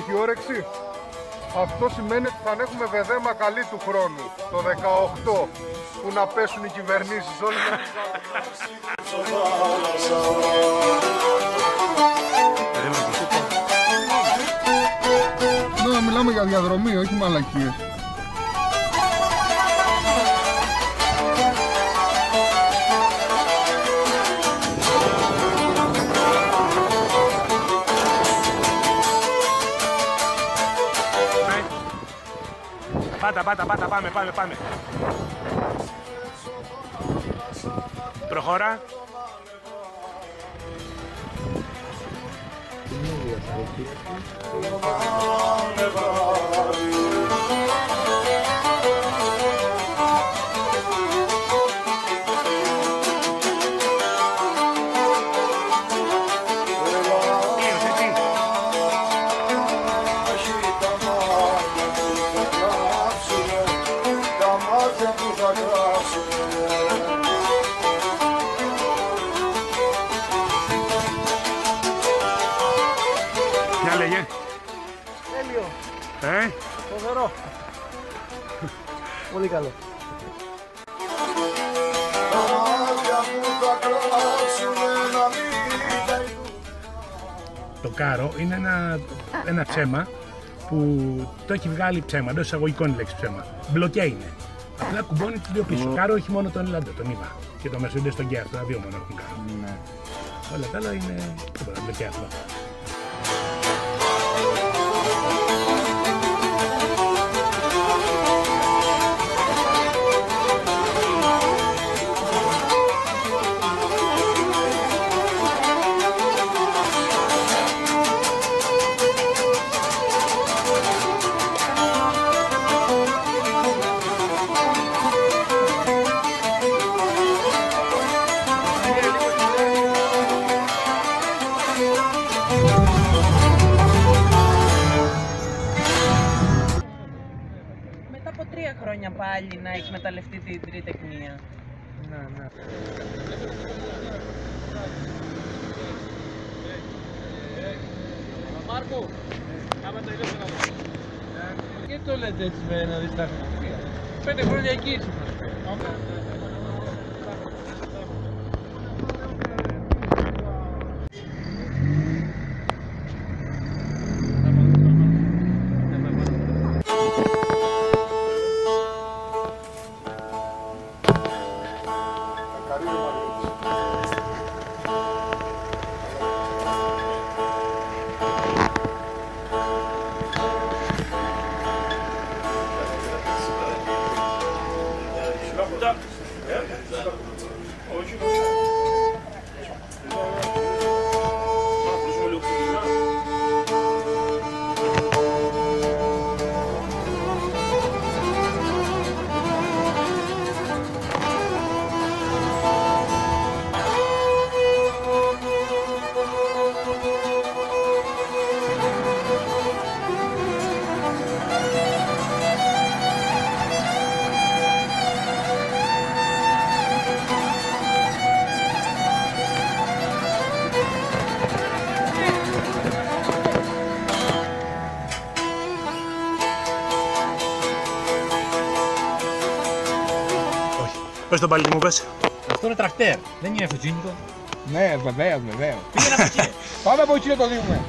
υπάρχει όρεξη. Αυτό σημαίνει ότι θα έχουμε βεδέμα καλή του χρόνου, το 18, που να πέσουν οι κυβερνήσεις όλοι με. Ναι, μιλάμε για διαδρομή, όχι μαλακίες. Πάτα, πάμε. Προχώρα. Για λέγε. Τέλειο. Φοβερό. Πολύ καλό. Το κάρο είναι ένα ψέμα που το έχει βγάλει ψέμα, εντός εισαγωγικών η λέξη ψέμα. Μπλοκέ είναι. Απλά κουμπώνει τους δύο πίσω. Κάρο έχει μόνο τον Ελλάντα, τον Ήβα. Και το Mercedes τον Γκέρ, τα δύο μόνο έχουν κάρο. Ναι. Όλα τα άλλα είναι τίποτα, μπλοκέ απλά. Μετά από 3 χρόνια πάλι να εκμεταλλευτεί την τριτεχνία. Ναι. Μάρκο, άμα τελειώσω να πω. Γιατί το λέτε έτσι με ένα διστάχημα. 5 χρόνια εκεί ήσουν. Πες τον πάλι τι μου πες. Αυτό είναι τρακτέρ, δεν είναι αυτοκίνητο. Ναι, βεβαίως. Πήγαινε από εκεί. Πάμε από εκεί να το δούμε.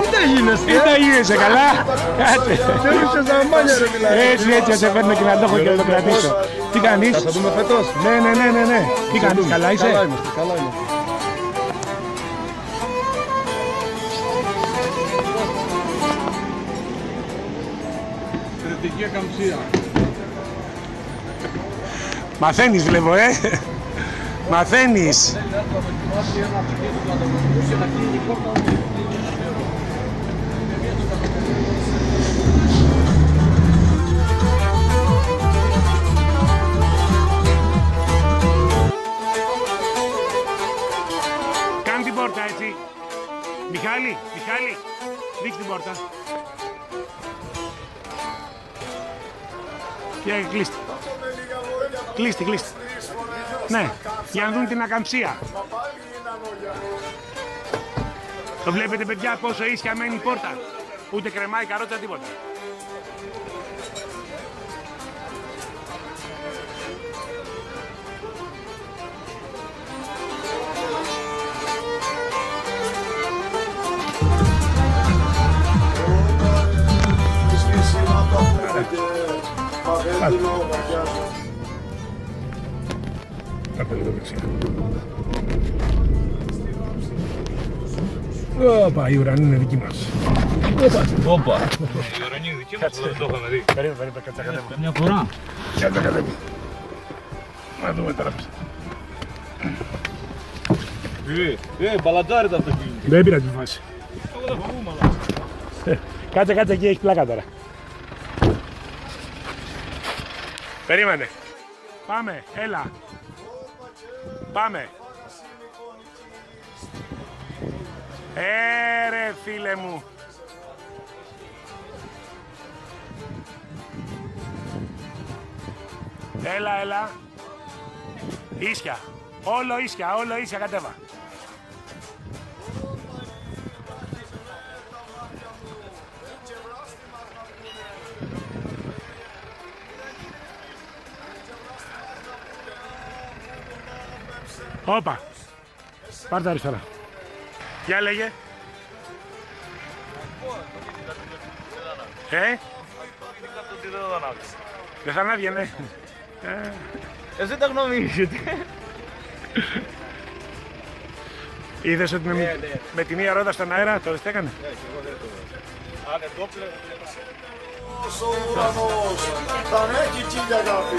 Τι τα γίνεσαι, Τι τα γίνεσαι, καλά. Κάτσε. Θέλεις ζαμάνια ρε μιλάει. Έτσι, σε φέρνω και να το έχω και να το κρατήσω. Τι κάνεις? Θα δούμε φέτος. Ναι. Τι κάνεις, καλά είσαι? Καλά είμαστε, καλά είμαστε. Κριτική ακαμψία. Μαθαίνεις βλέπω, Μαθαίνεις. Κάνε την πόρτα έτσι. Μιχάλη, δείξε την πόρτα. Και κλείστε. Κλείστε. Ναι, για να δουν την ακαμψία. Το βλέπετε παιδιά πόσο ίσια μένει η πόρτα. Ούτε κρεμάει καρότσα τίποτα. Πάρτε λίγο δεξιά. Όπα, η ουρανή είναι δική μας. Όπα. Η ουρανή είναι δική μας, δεν το είχαμε δει. Περίμενε, κάτσε κατέβω. Μια φορά. Κάτσε κατέβω. Να δούμε τώρα. Μπαλατζάρι τα αυτοκίνητα. Δεν πήρα τη φάση. Κάτσε εκεί, έχει πλάκα τώρα. Περίμενε. Πάμε, έλα. Πάμε. Ρε φίλε μου. Έλα. Ίσια. Όλο ίσια, κατέβα. Όπα. Πάρ' τα αριστερά. Για λέγε. Δεν θα ανάβγαινε. Εσύ τα γνωρίζεις. Είδες ότι με τη μία ρόδα στον αέρα το δεν έκανε. Ο ουρανός θα έχει 1000 αγάπη.